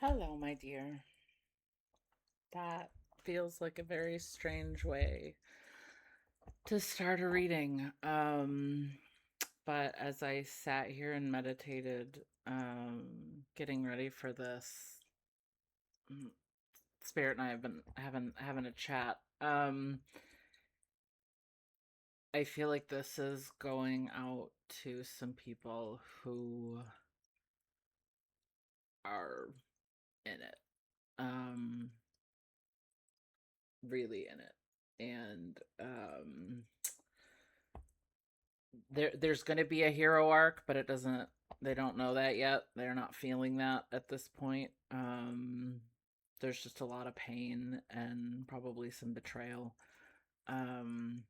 Hello, my dear. That feels like a very strange way to start a reading. But as I sat here and meditated, getting ready for this, mm, Spirit and I have been having a chat. I feel like this is going out to some people who are in it. Um, really in it. And there's going to be a hero arc, but they don't know that yet. They're not feeling that at this point. There's just a lot of pain and probably some betrayal. Um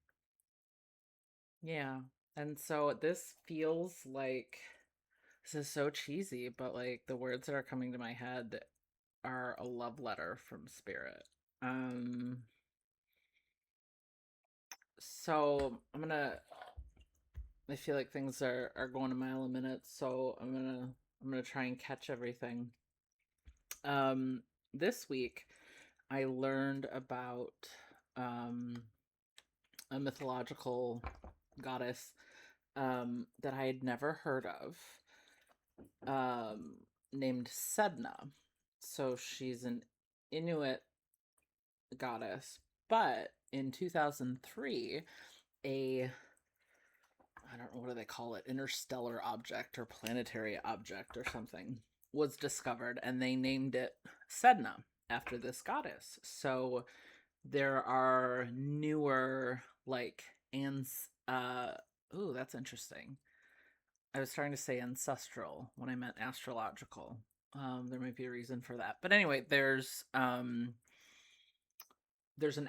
yeah. And so this feels like this is so cheesy, but like the words that are coming to my head are a love letter from spirit. Um so I feel like things are going a mile a minute, so I'm gonna try and catch everything. Um, this week I learned about um a mythological goddess that I had never heard of, um, named Sedna. So she's an Inuit goddess, but in 2003, a I don't know, what do they call it? Interstellar object or planetary object or something was discovered, and they named it Sedna after this goddess. So there are newer, like, ooh, that's interesting. I was trying to say ancestral when I meant astrological. There might be a reason for that. But anyway, there's an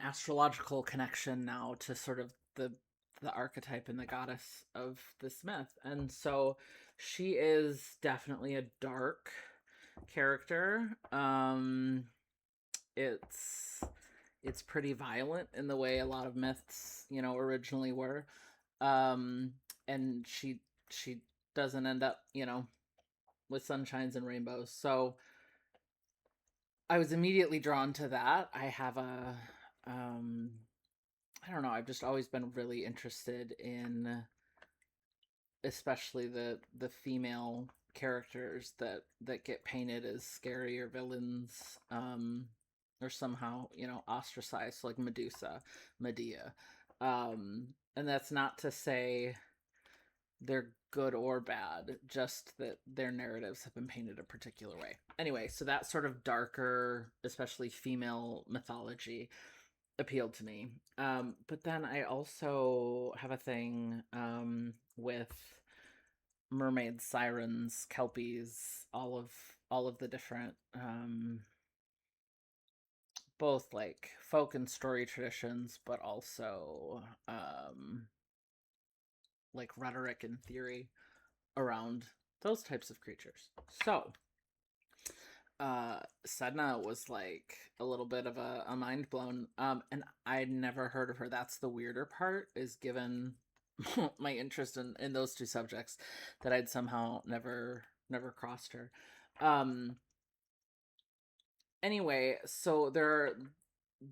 astrological connection now to sort of the archetype and the goddess of this myth. And so she is definitely a dark character. It's it's pretty violent in the way a lot of myths, originally were. Um and she doesn't end up, with sunshines and rainbows. So I was immediately drawn to that. Um I don't know, I've just always been really interested in especially the female characters that get painted as scary or villains, or somehow, ostracized, like Medea. And that's not to say they're good or bad, just that their narratives have been painted a particular way. Anyway, so that sort of darker, especially female mythology appealed to me. But then I also have a thing with mermaids, sirens, kelpies, all of the different, both like folk and story traditions, but also like rhetoric and theory around those types of creatures. So Sedna was like a little bit of a mind blown. And I'd never heard of her. That's the weirder part, is given my interest in those two subjects, that I'd somehow never crossed her. Um anyway, so there are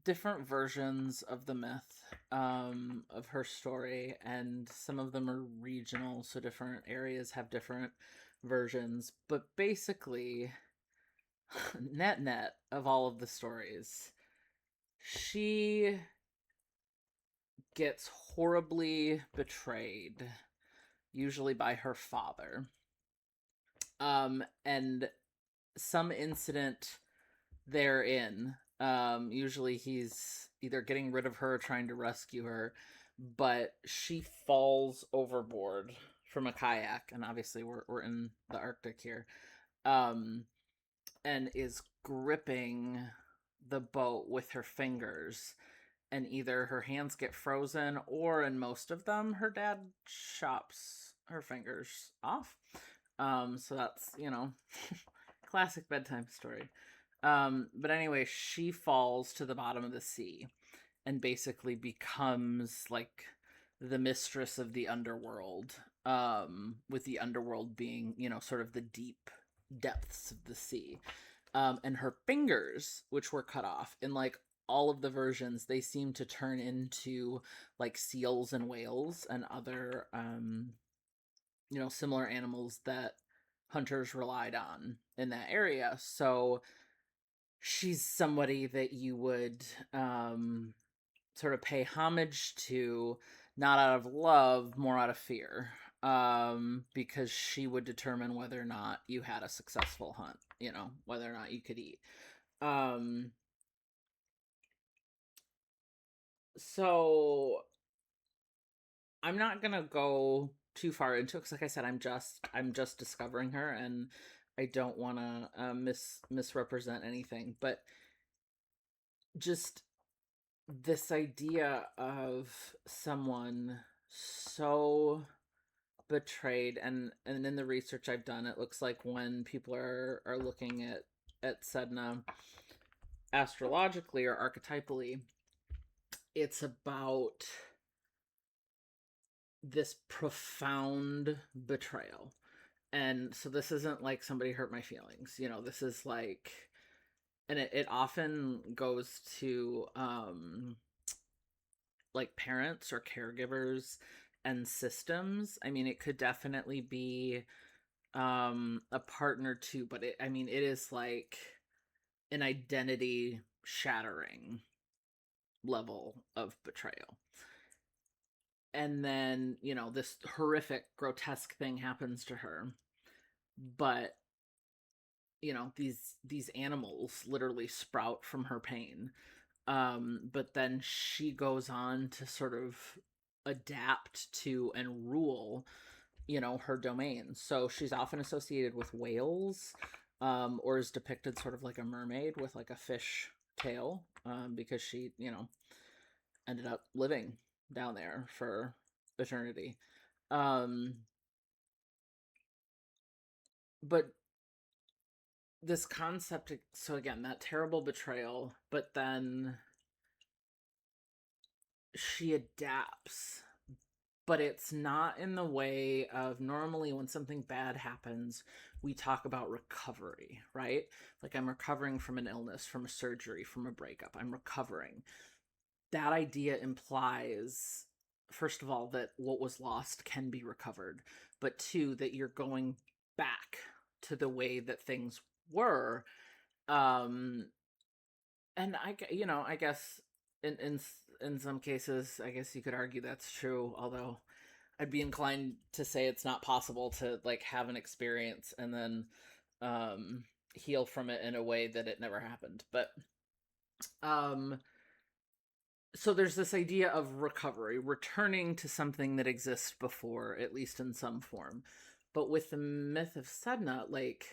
different versions of the myth, of her story, and some of them are regional, so different areas have different versions. But basically, net of all of the stories, she gets horribly betrayed, usually by her father. And some incident therein, usually he's either getting rid of her or trying to rescue her, but she falls overboard from a kayak, and obviously we're in the Arctic here, um, and is gripping the boat with her fingers, and either her hands get frozen, or in most of them her dad chops her fingers off. So that's, classic bedtime story. But anyway, she falls to the bottom of the sea and basically becomes like the mistress of the underworld, with the underworld being, sort of the deep depths of the sea. And her fingers, which were cut off in like all of the versions, they seem to turn into like seals and whales and other similar animals that hunters relied on in that area. So she's somebody that you would sort of pay homage to, not out of love, more out of fear, because she would determine whether or not you had a successful hunt, whether or not you could eat. um so I'm not gonna go too far into it because, like I said, I'm just discovering her, and I don't want to misrepresent anything. But just this idea of someone so betrayed, and in the research I've done, it looks like when people are looking at Sedna astrologically or archetypally, it's about this profound betrayal. And so this isn't like somebody hurt my feelings, this is like, and it often goes to like parents or caregivers and systems. I mean, it could definitely be a partner too, but it is like an identity shattering level of betrayal. And then, this horrific, grotesque thing happens to her, but these animals literally sprout from her pain. But then she goes on to sort of adapt to and rule, her domain. So she's often associated with whales, or is depicted sort of like a mermaid with like a fish tail, because she, ended up living down there for eternity. Um, but this concept, so again, that terrible betrayal, but then she adapts, but it's not in the way of, normally when something bad happens, we talk about recovery, right? Like, I'm recovering from an illness, from a surgery, from a breakup, I'm recovering. That idea implies, first of all, that what was lost can be recovered, but two, that you're going back to the way that things were. um and I guess in some cases, I guess you could argue that's true, although I'd be inclined to say it's not possible to like have an experience and then heal from it in a way that it never happened. But um so there's this idea of recovery, returning to something that exists before, at least in some form. But with the myth of Sedna, like,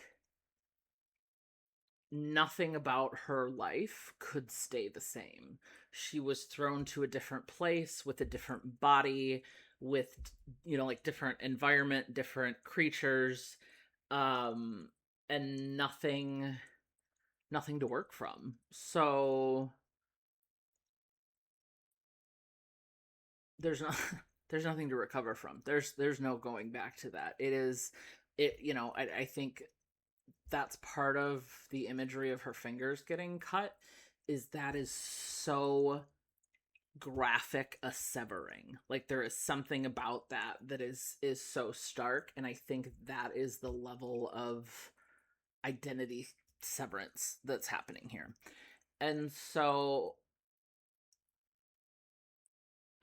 nothing about her life could stay the same. She was thrown to a different place with a different body, with like different environment, different creatures, um and nothing to work from. So there's no there's nothing to recover from. There's no going back to that. I think that's part of the imagery of her fingers getting cut, is so graphic a severing. Like, there is something about that is so stark, and I think that is the level of identity severance that's happening here. And so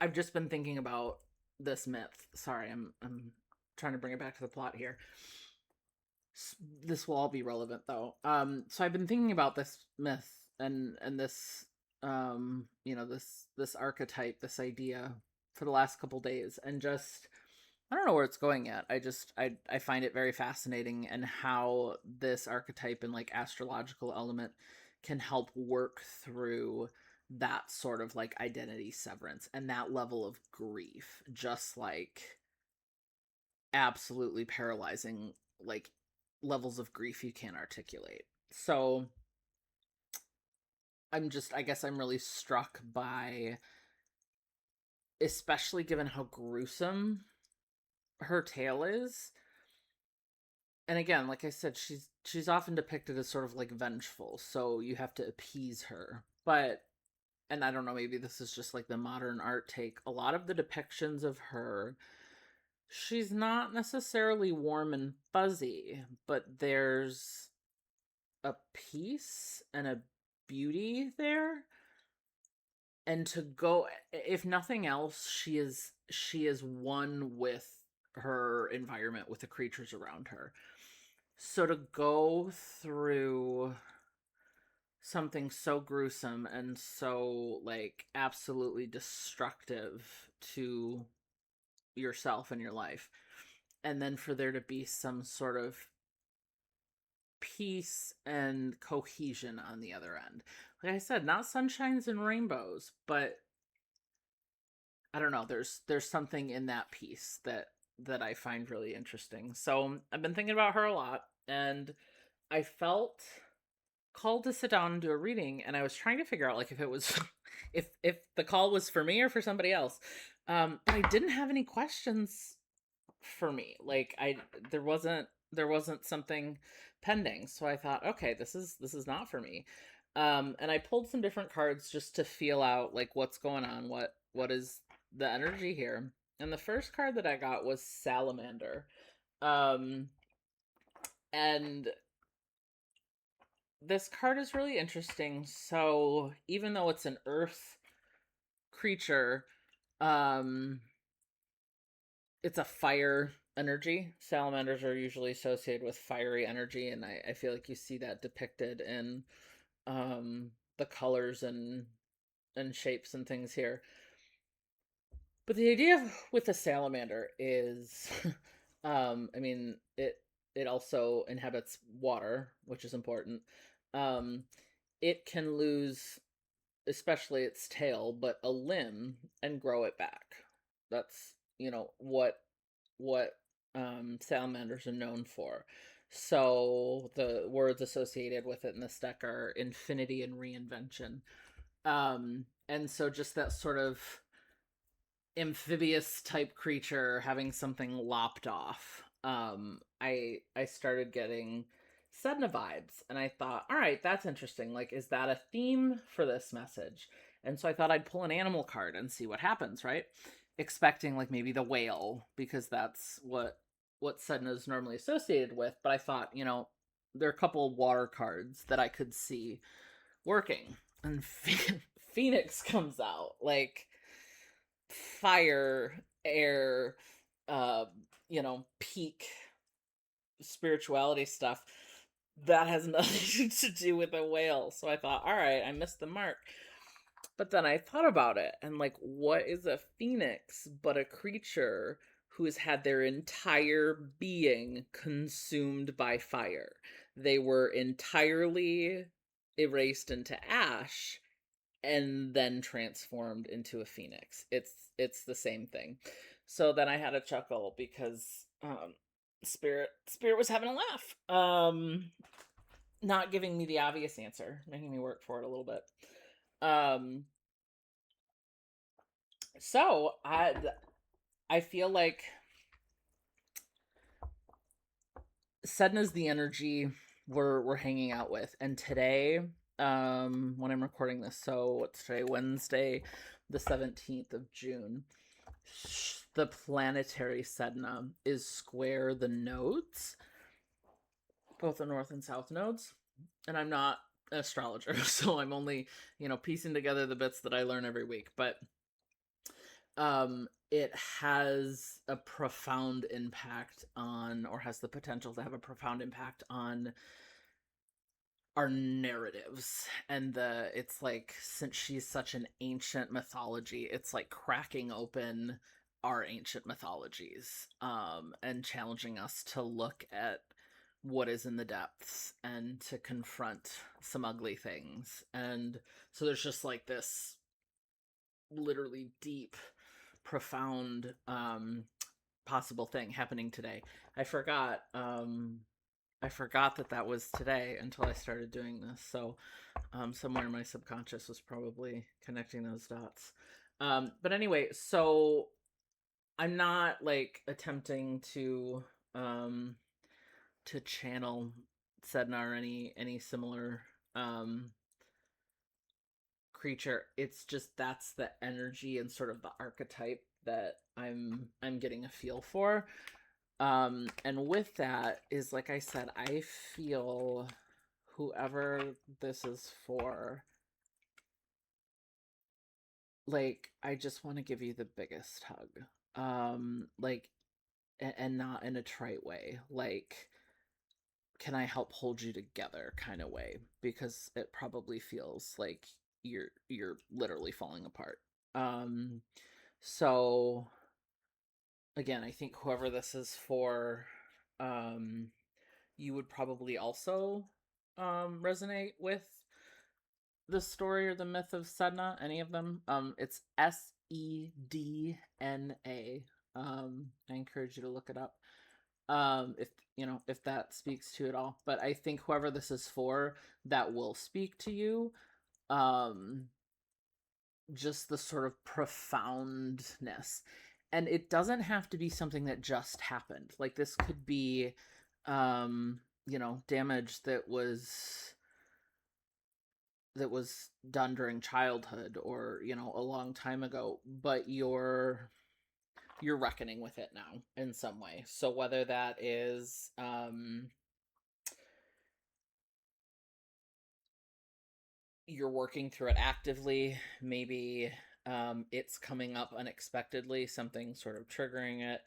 I've just been thinking about this myth. Sorry, I'm trying to bring it back to the plot here. This will all be relevant though. So I've been thinking about this myth and this this archetype, this idea, for the last couple days, and just, I don't know where it's going yet. I find it very fascinating, and how this archetype and like astrological element can help work through that sort of like identity severance and that level of grief, just like absolutely paralyzing, like levels of grief you can't articulate. So I guess I'm really struck by, especially given how gruesome her tale is, and again, like I said, she's often depicted as sort of like vengeful, so you have to appease her. But and I don't know, maybe this is just like the modern art take. A lot of the depictions of her, she's not necessarily warm and fuzzy, but there's a peace and a beauty there. And to go, if nothing else, she is one with her environment, with the creatures around her. So to go through something so gruesome and so like absolutely destructive to yourself and your life, and then for there to be some sort of peace and cohesion on the other end. Like I said, not sunshines and rainbows, but I don't know, there's something in that piece that I find really interesting. So I've been thinking about her a lot, and I felt called to sit down and do a reading, and I was trying to figure out like if it was if the call was for me or for somebody else. I didn't have any questions for me. Like I there wasn't something pending. So I thought, okay, this is not for me. And I pulled some different cards just to feel out like what's going on, what is the energy here. And the first card that I got was Salamander. Um and this card is really interesting. So even though it's an earth creature, um it's a fire energy. Salamanders are usually associated with fiery energy, and I feel like you see that depicted in the colors and shapes and things here. But the idea with a salamander is, I mean, it also inhabits water, which is important. Um, it can lose, especially its tail, but a limb and grow it back. That's what salamanders are known for. So the words associated with it in this deck are infinity and reinvention. And so just that sort of amphibious type creature having something lopped off. I started getting Sedna vibes, and I thought, all right, that's interesting. Like, is that a theme for this message? And so I thought I'd pull an animal card and see what happens, right? Expecting like maybe the whale, because that's what Sedna is normally associated with. But I thought, there are a couple of water cards that I could see working, and Phoenix comes out like fire, air, uh, peak spirituality stuff. That has nothing to do with a whale. So I thought, all right, I missed the mark. But then I thought about it, and like, what is a phoenix but a creature who has had their entire being consumed by fire? They were entirely erased into ash and then transformed into a phoenix. It's the same thing. So then I had a chuckle because Spirit was having a laugh. Not giving me the obvious answer, making me work for it a little bit. Um so I feel like Sedna's the energy we're hanging out with, and today, when I'm recording this, so what's today? Wednesday, the 17th of June. The planetary Sedna is square the nodes, both the north and south nodes. And I'm not an astrologer, so I'm only, piecing together the bits that I learn every week. But it has a profound impact on, or has the potential to have a profound impact on our narratives. And it's like, since she's such an ancient mythology, it's like cracking open our ancient mythologies, and challenging us to look at what is in the depths and to confront some ugly things. And so there's just like this literally deep, profound possible thing happening today. I forgot that was today until I started doing this. So somewhere in my subconscious was probably connecting those dots. But anyway, so I'm not like attempting to to channel Sedna or any similar creature. It's just that's the energy and sort of the archetype that I'm getting a feel for. And with that is, like I said, I feel whoever this is for, like, I just want to give you the biggest hug. Like, and not in a trite way. Like, can I help hold you together kind of way, because it probably feels like you're literally falling apart. So again, I think whoever this is for, you would probably also resonate with the story or the myth of Sedna, any of them. It's Sedna. I encourage you to look it up. If you know, if that speaks to it all. But I think whoever this is for, that will speak to you. Just the sort of profoundness. And it doesn't have to be something that just happened. Like, this could be damage that was done during childhood, or a long time ago, but you're reckoning with it now in some way. So whether that is you're working through it actively, maybe it's coming up unexpectedly, something sort of triggering it,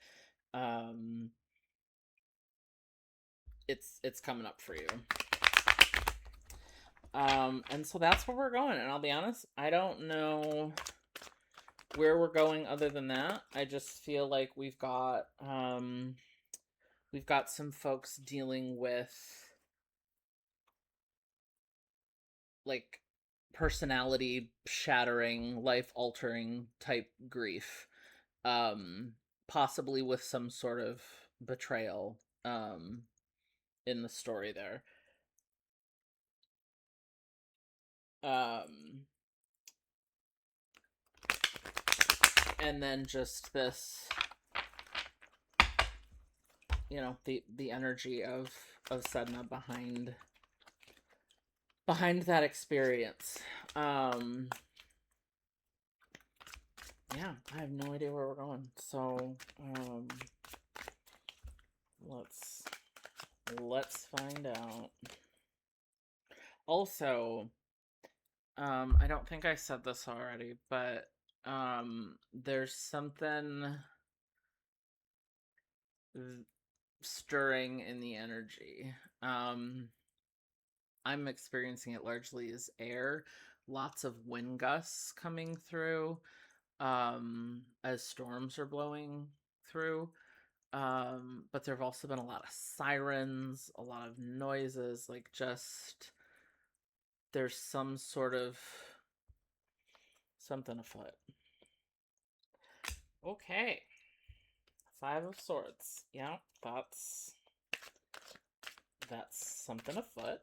it's coming up for you. And so that's where we're going. And I'll be honest, I don't know where we're going other than that. I just feel like we've got some folks dealing with, like, personality shattering, life altering type grief, possibly with some sort of betrayal in the story there. And then just this, the energy of Sedna behind that experience. Yeah, I have no idea where we're going. So let's find out. Also, I don't think I said this already, but there's something stirring in the energy. I'm experiencing it largely as air, lots of wind gusts coming through as storms are blowing through. But there have also been a lot of sirens, a lot of noises, like, just there's some sort of something afoot. Okay. 5 of Swords. Yeah, that's something afoot.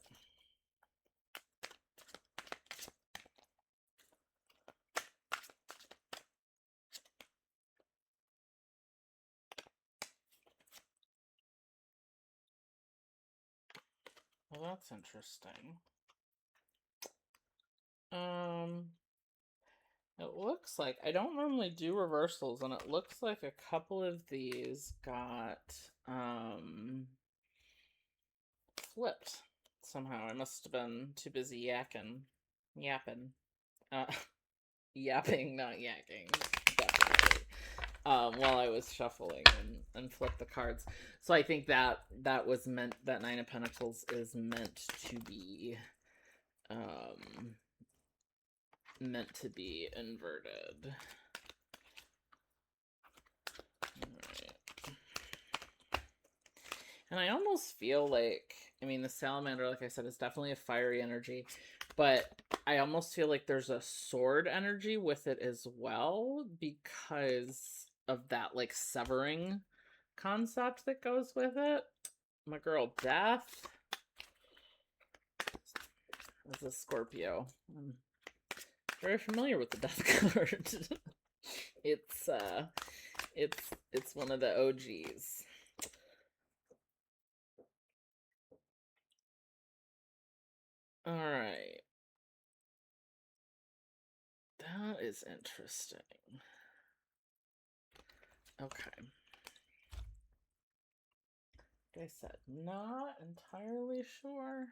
Well, that's interesting. It looks like, I don't normally do reversals, and it looks like a couple of these got flipped somehow. I must have been too busy yapping. Yapping, not yakking. Definitely. While I was shuffling and flipped the cards. So I think that was meant, that 9 of Pentacles is meant to be inverted. Alright. And I almost feel like, I mean, the salamander, like I said, is definitely a fiery energy, but I almost feel like there's a sword energy with it as well, because of that, like, severing concept that goes with it. My girl Death is a Scorpio. I'm very familiar with the Death card. It's one of the OGs. is interesting. Okay. Like I said, not entirely sure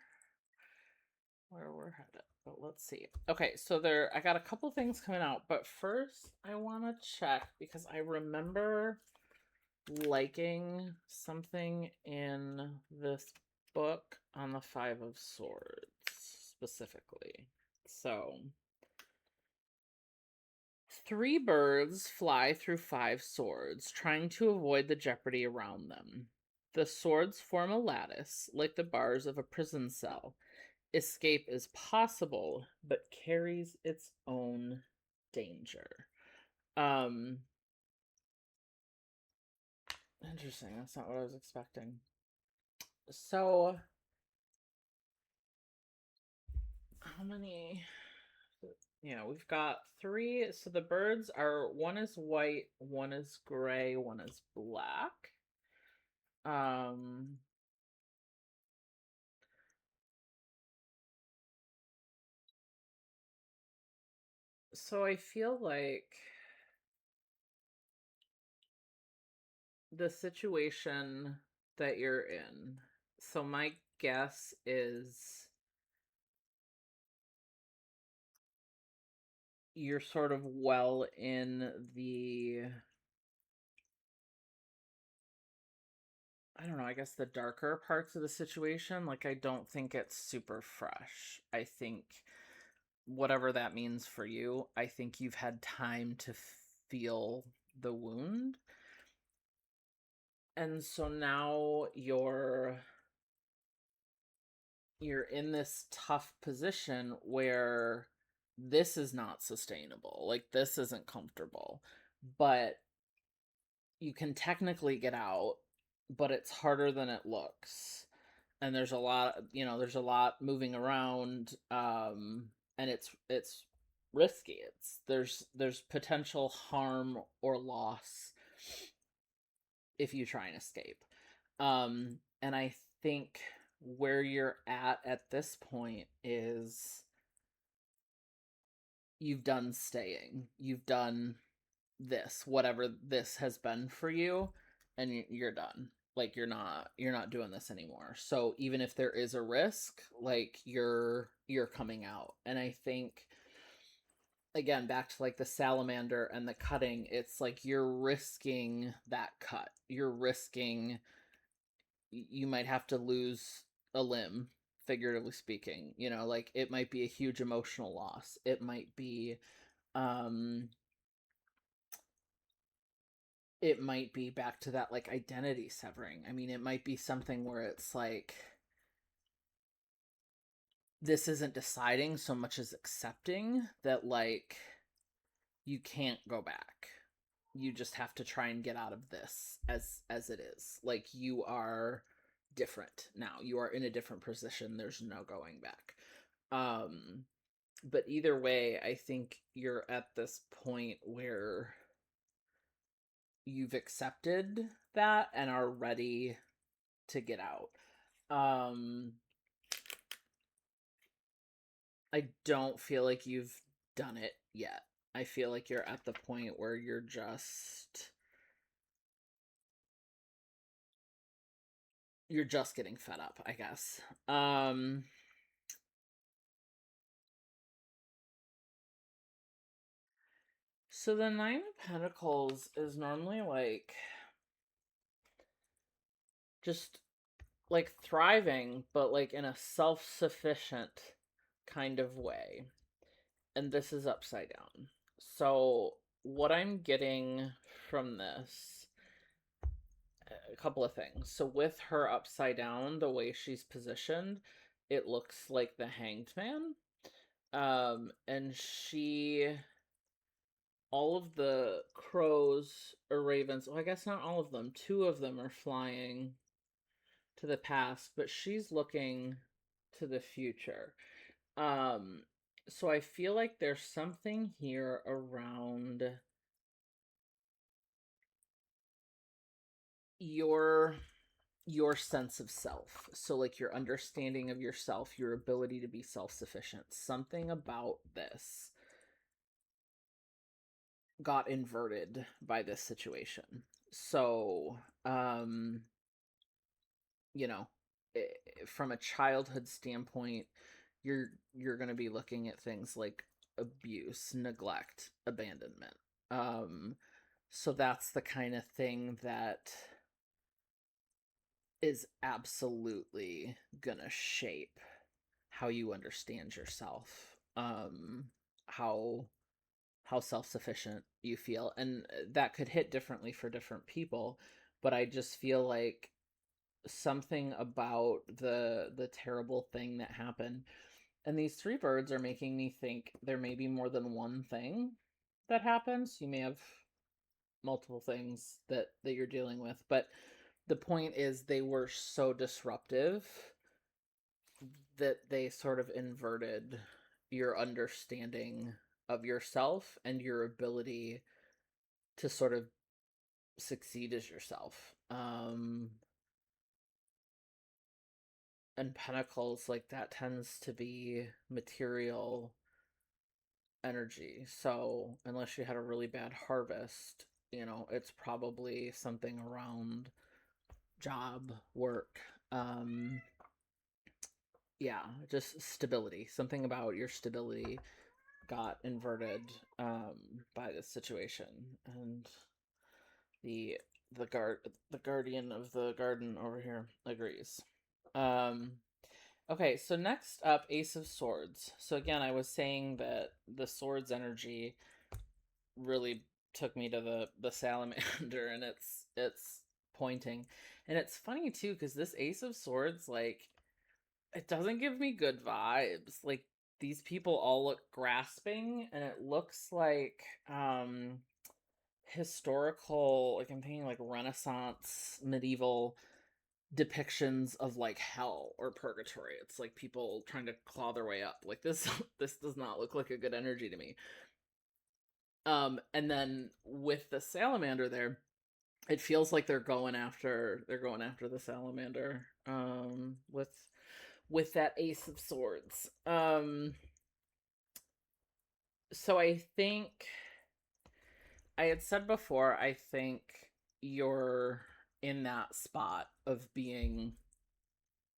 where we're headed, but let's see. Okay, so I got a couple things coming out, but first I want to check because I remember liking something in this book on the Five of Swords specifically. So, 3 birds fly through 5 swords, trying to avoid the jeopardy around them. The swords form a lattice, like the bars of a prison cell. Escape is possible, but carries its own danger. Interesting. That's not what I was expecting. So, how many? Yeah, we've got 3. So the birds are, one is white, one is gray, one is black. Um, so I feel like the situation that you're in. So my guess is you're sort of well in the, I don't know, I guess the darker parts of the situation. Like, I don't think it's super fresh. I think whatever that means for you, I think you've had time to feel the wound. And so now you're in this tough position where this is not sustainable. Like, this isn't comfortable. But you can technically get out, but it's harder than it looks. And there's a lot, there's a lot moving around, and it's risky. There's potential harm or loss if you try and escape. And I think where you're at this point is you've done staying. You've done this, whatever this has been for you, and you're done. Like, you're not doing this anymore. So even if there is a risk, like, you're coming out. And I think, again, back to like the salamander and the cutting, it's like you're risking that cut. You're risking, you might have to lose a limb, figuratively speaking. Like, it might be a huge emotional loss. It might be um it might be back to that, like, identity severing. I mean, it might be something where it's like this isn't deciding so much as accepting that, like, you can't go back. You just have to try and get out of this as it is. Like, you are different now. You are in a different position. There's no going back. But either way, I think you're at this point where you've accepted that and are ready to get out. I don't feel like you've done it yet. I feel like you're at the point where you're just getting fed up, I guess. So the 9 of Pentacles is normally like just like thriving, but like in a self-sufficient kind of way. And this is upside down. So what I'm getting from this, a couple of things. So with her upside down, the way she's positioned, it looks like the Hanged Man. And all of the crows or ravens, well, I guess not all of them, 2 of them are flying to the past, but she's looking to the future. So I feel like there's something here around your sense of self. So, like, your understanding of yourself, your ability to be self-sufficient. Something about this got inverted by this situation. So, you know, from a childhood standpoint, you're going to be looking at things like abuse, neglect, abandonment. Um, so that's the kind of thing that is absolutely gonna shape how you understand yourself, how self-sufficient you feel, and that could hit differently for different people. But I just feel like something about the terrible thing that happened, and these three birds are making me think there may be more than one thing that happens. You may have multiple things that you're dealing with, but the point is they were so disruptive that they sort of inverted your understanding of yourself and your ability to sort of succeed as yourself. And pentacles, like, that tends to be material energy. So unless you had a really bad harvest, it's probably something around job, work, yeah, just stability. Something about your stability got inverted by this situation. And the the guardian of the garden over here agrees. Um okay, so next up, Ace of Swords. So again, I was saying that the swords energy really took me to the salamander and it's pointing. And it's funny too, because this Ace of Swords, like, it doesn't give me good vibes. Like, these people all look grasping, and it looks like historical, like, I'm thinking like Renaissance, medieval depictions of like hell or purgatory. It's like people trying to claw their way up. Like, this this does not look like a good energy to me. And then with the salamander there, it feels like they're going after the salamander with that Ace of Swords. So I think I had said before, I think you're in that spot of being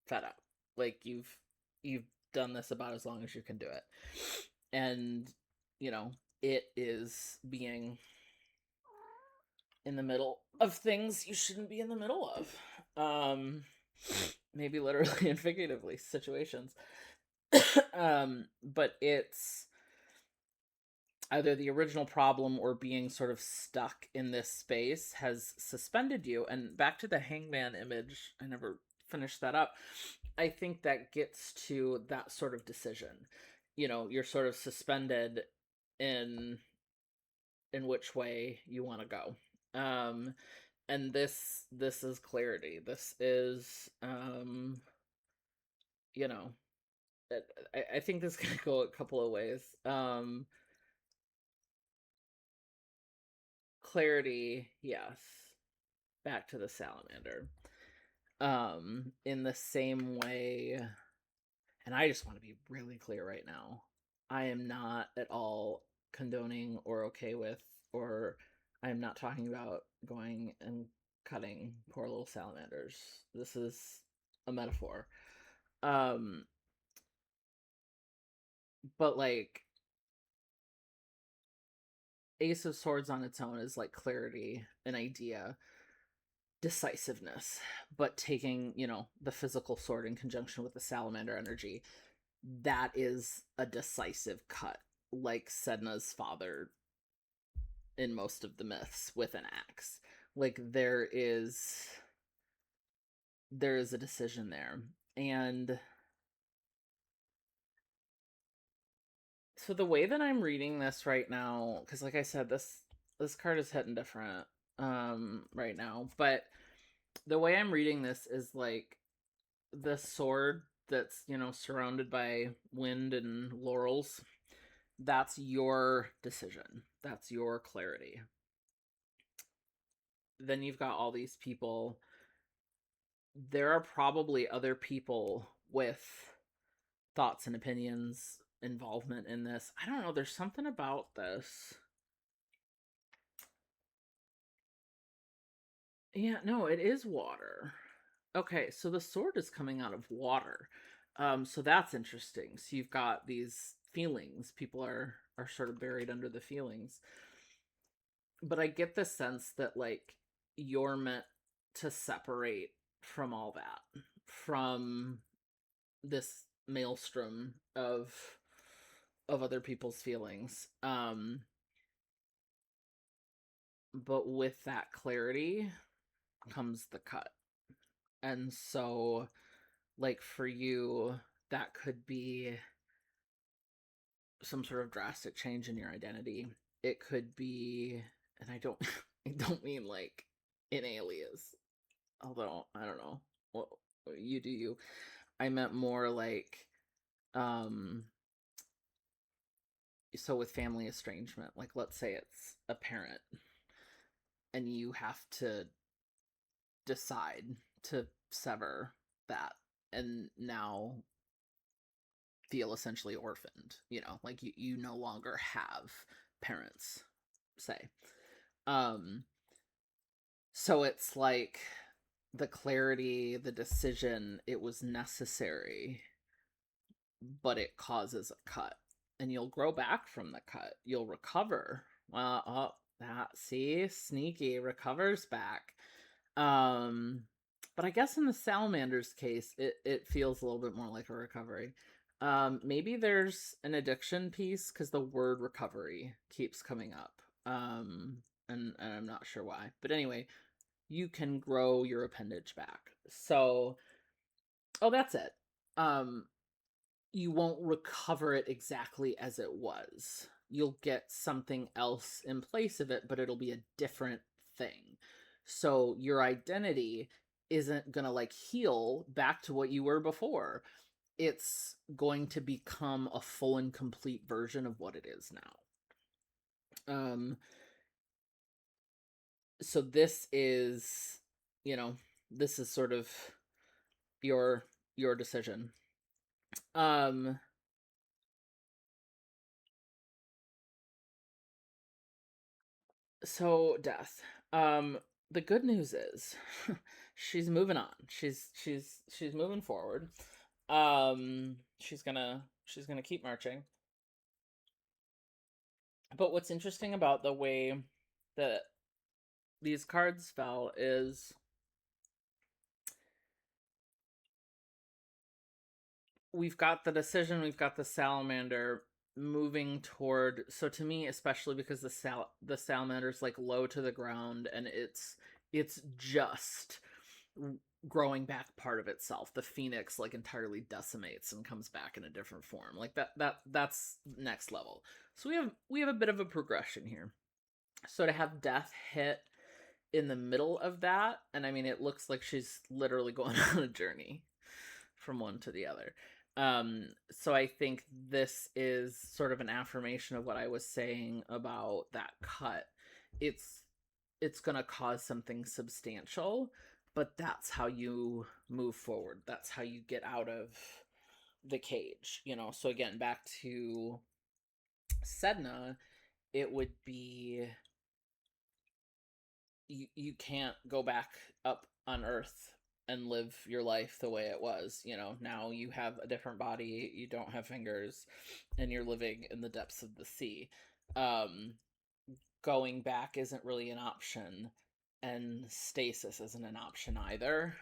fed up. Like, you've done this about as long as you can do it. And, you know, it is being in the middle of things you shouldn't be in the middle of. Maybe literally and figuratively, situations. But it's either the original problem or being sort of stuck in this space has suspended you. And back to the hangman image, I never finished that up. I think that gets to that sort of decision. You're sort of suspended in which way you want to go. And this is clarity. This is you know I think this can go a couple of ways. Clarity, yes. Back to the salamander. In the same way, and I just want to be really clear right now, I am not at all condoning or okay with, or I am not talking about going and cutting poor little salamanders. This is a metaphor. Um, but like, Ace of Swords on its own is like clarity, an idea, decisiveness, but taking, the physical sword in conjunction with the salamander energy, that is a decisive cut, like Sedna's father in most of the myths with an axe. Like, there is a decision there. And so the way that I'm reading this right now, because like I said, this card is hitting different right now, but the way I'm reading this is like the sword that's, surrounded by wind and laurels. That's your decision. That's your clarity. Then you've got all these people. There are probably other people with thoughts and opinions, involvement in this. I don't know. There's something about this. Yeah, no, it is water. Okay, so the sword is coming out of water. So that's interesting. So you've got these feelings. People are sort of buried under the feelings. But I get the sense that like you're meant to separate from all that, from this maelstrom of other people's feelings. But with that clarity comes the cut. And so like for you that could be some sort of drastic change in your identity. It could be, and I don't I don't mean like in alias, although I don't know. Well, you do you. I meant more like um so with family estrangement, like let's say it's a parent and you have to decide to sever that and now feel essentially orphaned, like you no longer have parents, say. Um so it's like the clarity, the decision, it was necessary, but it causes a cut. And you'll grow back from the cut. You'll recover. Well, oh, that see, sneaky recovers back. Um, but I guess in the salamander's case, it feels a little bit more like a recovery. Maybe there's an addiction piece because the word recovery keeps coming up. And I'm not sure why. But anyway, you can grow your appendage back. So, oh, that's it. Um, you won't recover it exactly as it was. You'll get something else in place of it, but it'll be a different thing. So your identity isn't going to like heal back to what you were before. It's going to become a full and complete version of what it is now. So this is, you know, this is sort of your decision. Um So death. Um, the good news is she's moving on. She's moving forward. She's gonna keep marching. But what's interesting about the way that these cards fell is we've got the decision, we've got the salamander moving toward, so to me, especially because the salamander's like low to the ground and it's just growing back part of itself. The phoenix like entirely decimates and comes back in a different form. Like that's next level. So we have a bit of a progression here. So to have death hit in the middle of that, and I mean it looks like she's literally going on a journey from one to the other. So I think this is sort of an affirmation of what I was saying about that cut. It's going to cause something substantial, but that's how you move forward. That's how you get out of the cage. So again, back to Sedna, it would be you can't go back up on Earth and live your life the way it was. Now you have a different body, you don't have fingers, and you're living in the depths of the sea. um Going back isn't really an option, and stasis isn't an option either.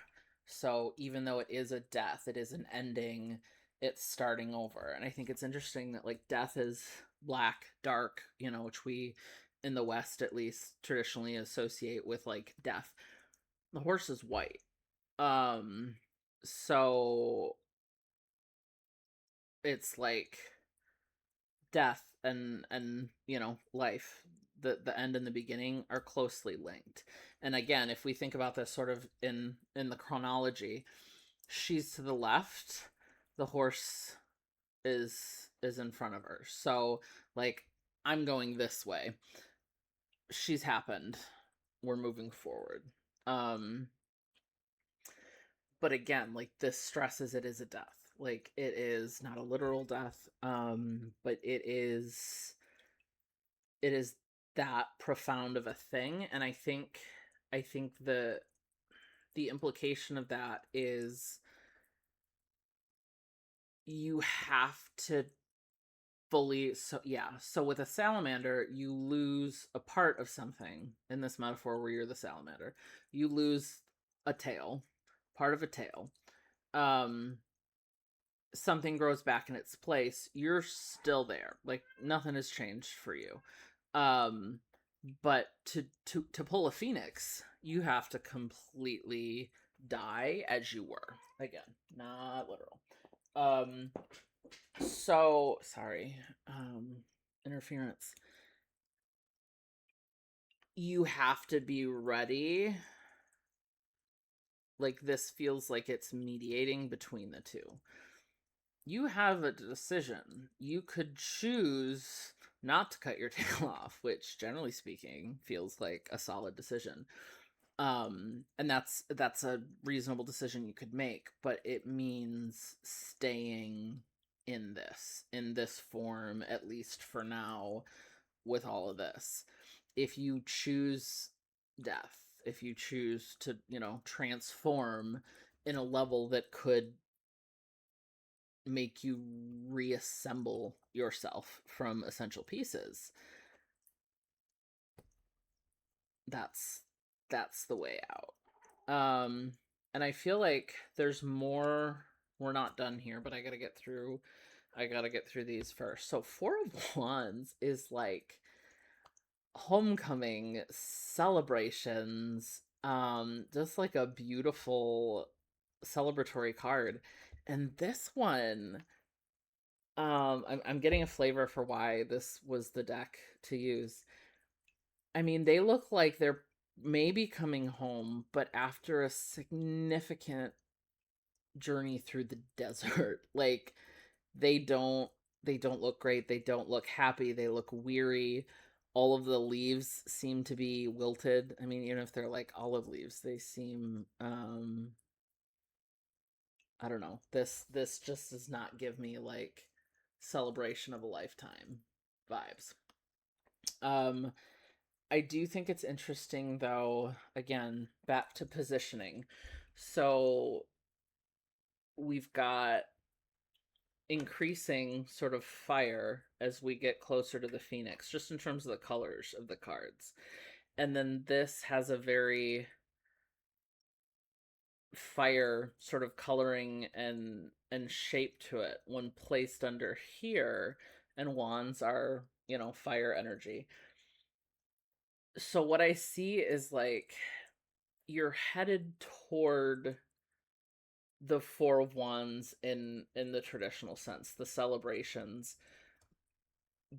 So even though it is a death, it is an ending, it's starting over. And I think it's interesting that like death is black, dark, which we in the West at least traditionally associate with like death. The horse is white. So it's like death and life, the end and the beginning are closely linked. And again, if we think about this sort of in the chronology, she's to the left, the horse is in front of her. So like I'm going this way, she's happened, we're moving forward. um but again, like this stresses it is a death. Like it is not a literal death, but it is that profound of a thing. And I think I think the implication of that is you have to fully, so with a salamander you lose a part of something. In this metaphor where you're the salamander, you lose a tail, part of a tail. um Something grows back in its place. You're still there, like nothing has changed for you. um but to pull a phoenix, you have to completely die as you were again, not literal. So sorry. Interference. You have to be ready. Like, this feels like it's mediating between the two. You have a decision. You could choose not to cut your tail off, which generally speaking feels like a solid decision. And that's a reasonable decision you could make, but it means staying in this form, at least for now, with all of this. If you choose death, if you choose to, transform in a level that could make you reassemble yourself from essential pieces, that's the way out. And I feel like there's more. We're not done here, but I gotta get through these first. So Four of Wands is like homecoming, celebrations, just like a beautiful celebratory card. And this one, I'm getting a flavor for why this was the deck to use. I mean, they look like they're maybe coming home, but after a significant journey through the desert. Like, they don't look great. They don't look happy. They look weary. All of the leaves seem to be wilted. I mean, even if they're like olive leaves, they seem I don't know. This just does not give me like celebration of a lifetime vibes. Um I do think it's interesting though, again, back to positioning. So we've got increasing sort of fire as we get closer to the phoenix, just in terms of the colors of the cards. And then this has a very fire sort of coloring and shape to it when placed under here, and wands are, fire energy. So what I see is like you're headed toward the Four of Wands in the traditional sense, the celebrations.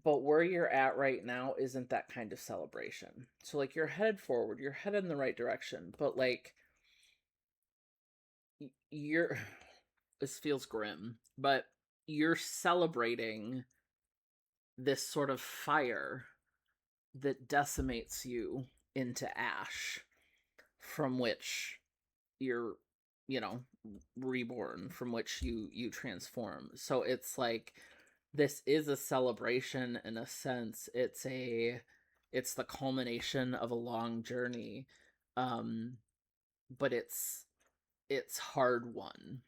But where you're at right now isn't that kind of celebration. So like you're headed forward, you're headed in the right direction, but like you're this feels grim, but you're celebrating this sort of fire that decimates you into ash, from which you're, you know, reborn, from which you transform. So it's like this is a celebration in a sense. It's the culmination of a long journey. But it's hard won.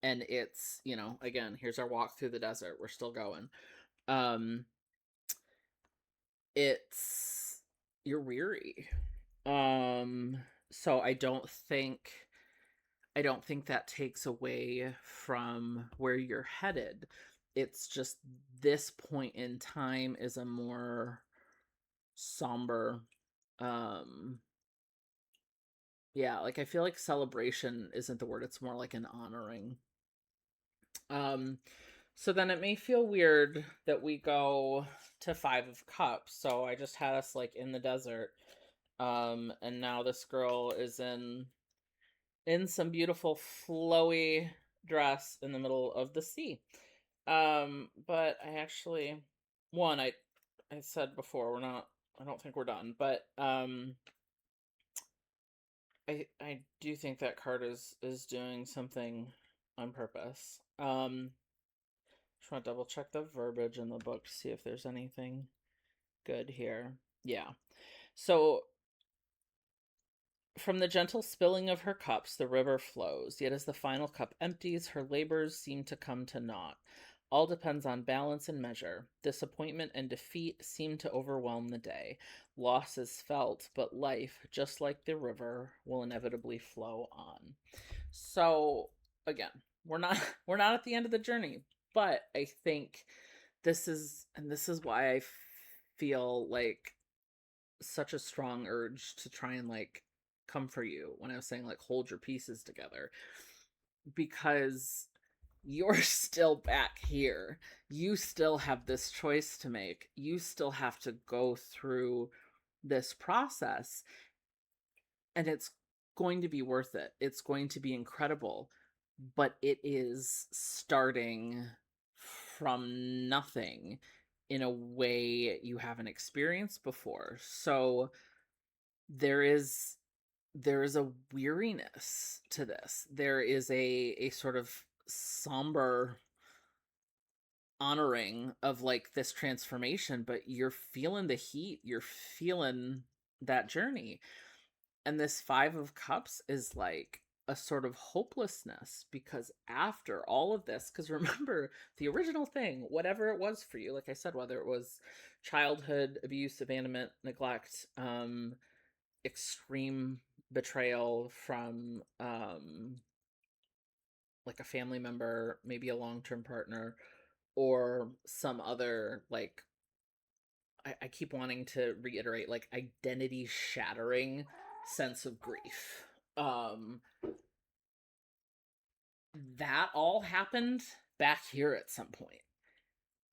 And it's, again, here's our walk through the desert. We're still going. Um it's You're weary. Um so I don't think that takes away from where you're headed. It's just this point in time is a more somber, um yeah, like I feel like celebration isn't the word, it's more like an honoring. Um so then it may feel weird that we go to Five of Cups. So I just had us like in the desert. And now this girl is in some beautiful flowy dress in the middle of the sea. But I actually, one, I said before, I don't think we're done, but I do think that card is doing something on purpose. Just want to double check the verbiage in the book to see if there's anything good here. Yeah. So From the gentle spilling of her cups, the river flows, yet as the final cup empties, her labors seem to come to naught. All depends on balance and measure. Disappointment and defeat seem to overwhelm the day. Loss is felt, but life, just like the river, will inevitably flow on. So, again, we're not we're not at the end of the journey, but I think this is why I feel like such a strong urge to try and like come for you when I was saying like hold your pieces together, because you're still back here. You still have this choice to make. You still have to go through this process, and it's going to be worth it. It's going to be incredible, but it is starting from nothing in a way you haven't experienced before. So there is a weariness to this. There is a sort of somber honoring of like this transformation, but you're feeling the heat, you're feeling that journey. And this 5 of Cups is like a sort of hopelessness, because after all of this, because remember the original thing, whatever it was for you, like I said, whether it was childhood abuse, abandonment, neglect, extreme betrayal from like a family member, maybe a long-term partner, or some other like I keep wanting to reiterate like identity shattering sense of grief. Um that all happened back here at some point,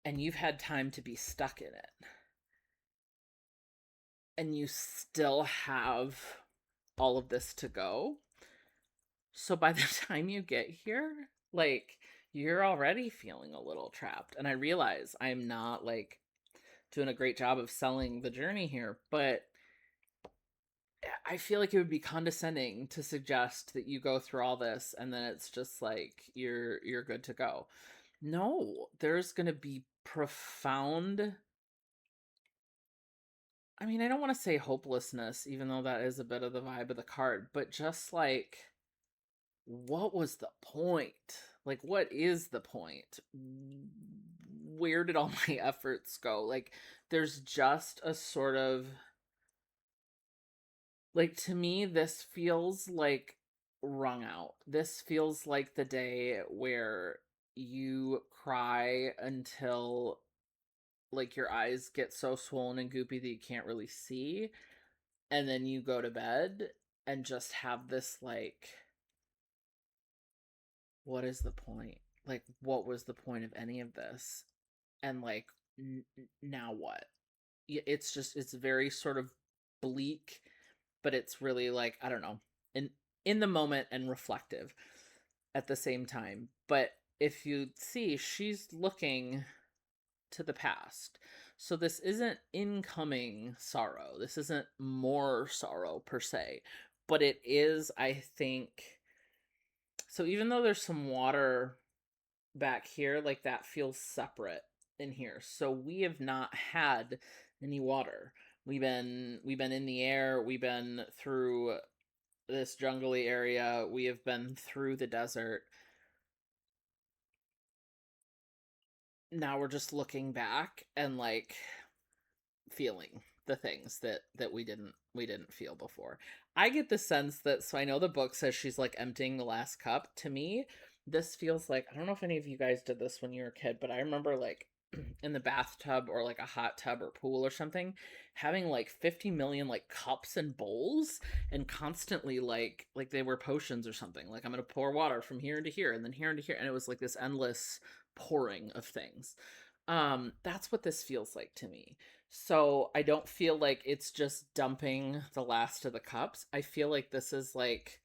and you've had time to be stuck in it. And you still have all of this to go. So by the time you get here, like you're already feeling a little trapped. And I realize I'm not like doing a great job of selling the journey here, but I feel like it would be condescending to suggest that you go through all this and then it's just like you're good to go. No, there's going to be profound, I mean, I don't want to say hopelessness, even though that is a bit of the vibe of the card, but just like, what was the point? Like, what is the point? Where did all my efforts go? Like, there's just a sort of, like, to me, this feels like wrung out. This feels like the day where you cry until, like, your eyes get so swollen and goopy that you can't really see. And then you go to bed and just have this, like, what is the point? Like, what was the point of any of this? And like, now what? It's just, it's very sort of bleak, but it's really like, I don't know, in the moment and reflective at the same time. But if you see, she's looking to the past. So this isn't incoming sorrow. This isn't more sorrow per se, but it is, I think. So even though there's some water back here, like that feels separate in here. So we have not had any water. We've been in the air, we've been through this jungly area, we have been through the desert. Now we're just looking back and like feeling the things that we didn't feel before. I get the sense that, so I know the book says she's like emptying the last cup. To me, this feels like, I don't know if any of you guys did this when you were a kid, but I remember like in the bathtub or like a hot tub or pool or something, having like 50 million like cups and bowls, and constantly like they were potions or something. Like, I'm gonna pour water from here into here and then here into here, and it was like this endless pouring of things. That's what this feels like to me. So I don't feel like it's just dumping the last of the cups. I feel like this is like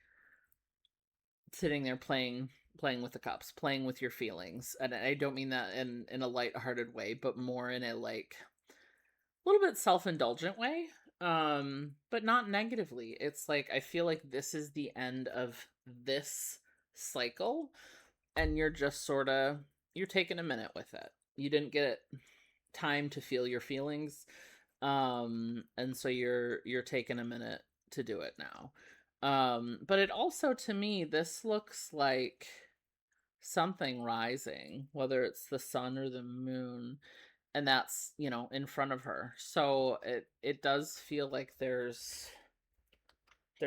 sitting there playing with the cups, playing with your feelings. And I don't mean that in a light-hearted way, but more in a like a little bit self-indulgent way. But not negatively. It's like I feel like this is the end of this cycle, and you're just sort of, you're taking a minute with it. You didn't get time to feel your feelings, and so you're taking a minute to do it now. But it also, to me, this looks like something rising, whether it's the sun or the moon, and that's, in front of her. So it does feel like there's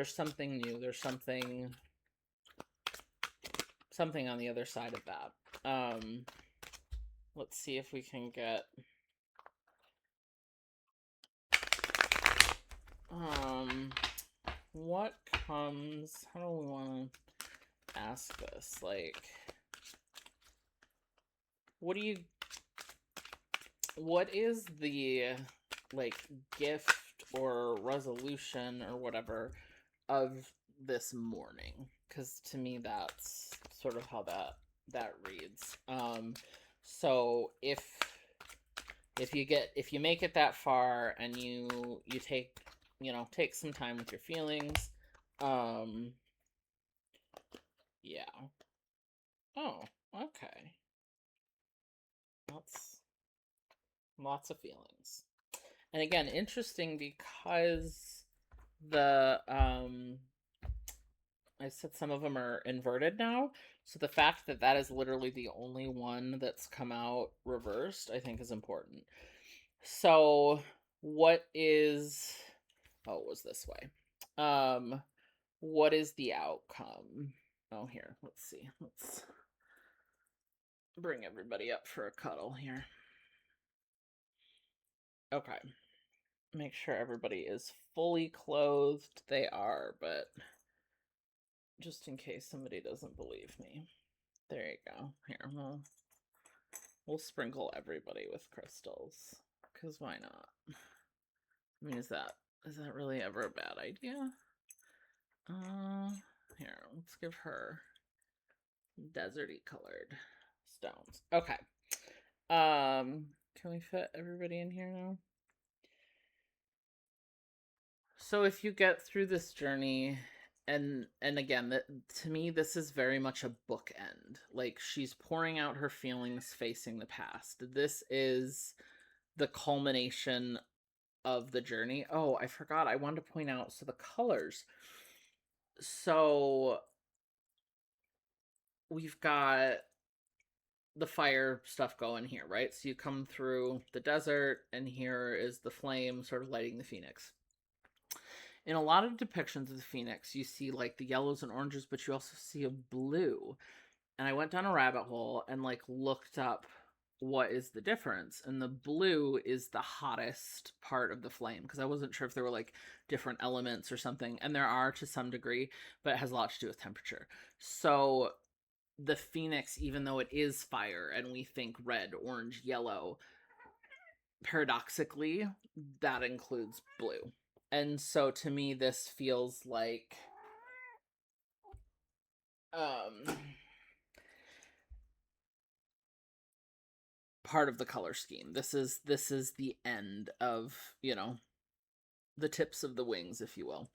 something new, there's something on the other side of that. Let's see if we can get what comes, how do we want to ask this, like, what is the, like, gift or resolution or whatever of this morning? Because to me, that's sort of how that reads. So if you make it that far and you take some time with your feelings, yeah. Oh, okay. That's lots of feelings. And again, interesting because the I said some of them are inverted now. So the fact that that is literally the only one that's come out reversed, I think is important. So what is, oh, it was this way. What is the outcome? Oh, here, let's see. Let's bring everybody up for a cuddle here. Okay. Make sure everybody is fully clothed. They are, but just in case somebody doesn't believe me. There you go. Here, we'll sprinkle everybody with crystals. Because why not? I mean, is that really ever a bad idea? Here, let's give her deserty colored stones. Okay. Can we fit everybody in here now? So if you get through this journey, and again, to me, this is very much a bookend. Like, she's pouring out her feelings facing the past. This is the culmination of the journey. Oh, I forgot. I wanted to point out, so the colors. So we've got the fire stuff going here, right? So you come through the desert, and here is the flame sort of lighting the phoenix. In a lot of depictions of the phoenix, you see like the yellows and oranges, but you also see a blue. And I went down a rabbit hole and like looked up what is the difference. And the blue is the hottest part of the flame, because I wasn't sure if there were like different elements or something. And there are to some degree, but it has a lot to do with temperature. So the phoenix, even though it is fire and we think red, orange, yellow, paradoxically, that includes blue. And so to me, this feels like part of the color scheme. This is the end of, the tips of the wings, if you will.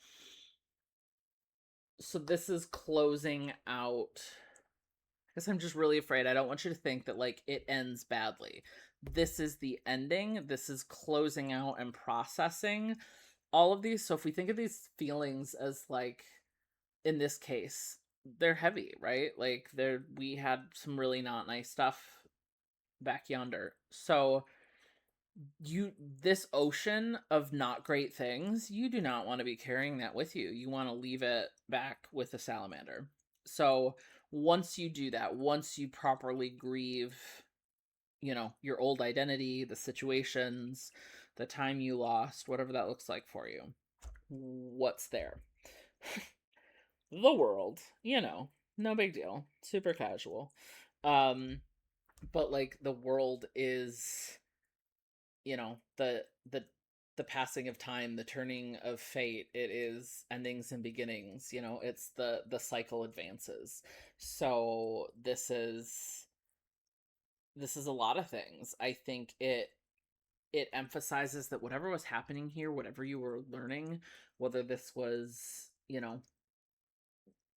So this is closing out. I guess I'm just really afraid. I don't want you to think that like it ends badly. This is the ending. This is closing out and processing all of these. So if we think of these feelings as like, in this case, they're heavy, right? Like we had some really not nice stuff back yonder. So this ocean of not great things, you do not want to be carrying that with you. You want to leave it back with the salamander. So once you do that, once you properly grieve, your old identity, the situations, the time you lost, whatever that looks like for you, what's there? The world, no big deal, super casual. But like the world is, the passing of time, the turning of fate. It is endings and beginnings. It's the cycle advances. So this is a lot of things. I think it emphasizes that whatever was happening here, whatever you were learning, whether this was,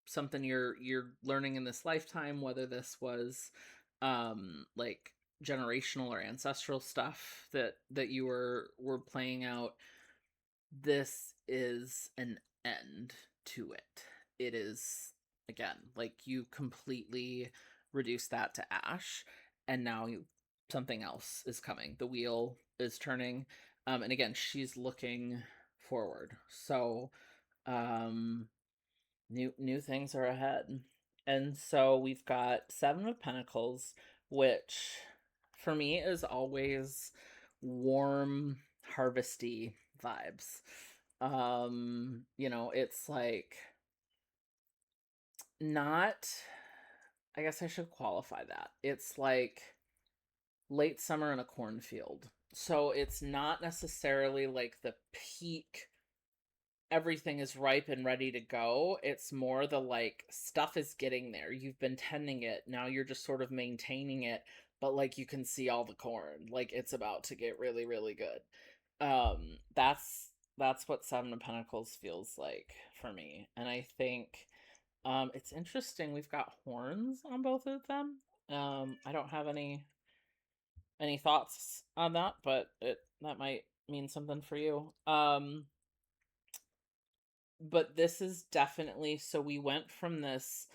something you're learning in this lifetime, whether this was like generational or ancestral stuff that you were playing out, this is an end. to it. It is, again, like you completely reduce that to ash, and now something else is coming. The wheel is turning. And again, she's looking forward. So new things are ahead. And so we've got Seven of Pentacles, which for me is always warm, harvesty vibes. It's like not, I guess I should qualify that. It's like late summer in a cornfield. So it's not necessarily like the peak, everything is ripe and ready to go. It's more the like stuff is getting there. You've been tending it. Now you're just sort of maintaining it, but like you can see all the corn. Like it's about to get really, really good. That's what Seven of Pentacles feels like for me. And I think it's interesting. We've got horns on both of them. I don't have any thoughts on that, but that might mean something for you. But this is definitely, so we went from this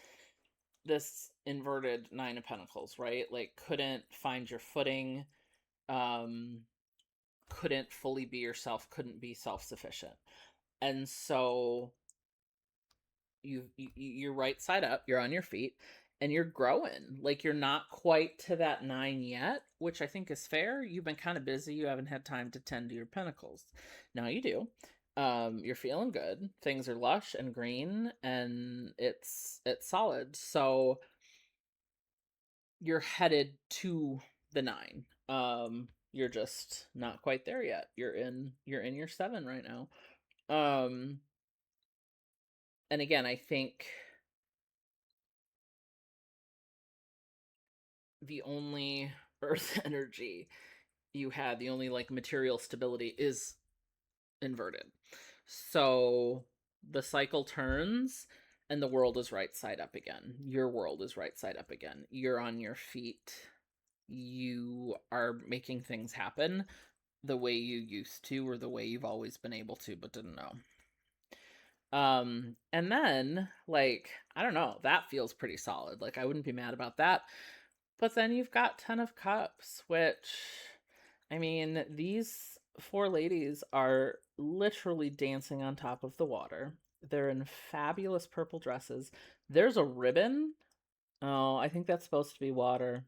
inverted Nine of Pentacles, right? Like couldn't find your footing, um couldn't fully be yourself, couldn't be self-sufficient. And so you're right side up, you're on your feet, and you're growing. Like you're not quite to that nine yet, which I think is fair. You've been kind of busy, you haven't had time to tend to your pentacles. Now you do. You're feeling good, things are lush and green, and it's solid. So you're headed to the nine. You're just not quite there yet. You're in your seven right now. And again, I think the only earth energy you had, the only like material stability is inverted. So the cycle turns and the world is right side up again. Your world is right side up again. You're on your feet. You are making things happen the way you used to, or the way you've always been able to but didn't know. And then like, I don't know, that feels pretty solid. Like I wouldn't be mad about that. But then you've got Ten of Cups, which, I mean, these four ladies are literally dancing on top of the water. They're in fabulous purple dresses. There's a ribbon. Oh, I think that's supposed to be water.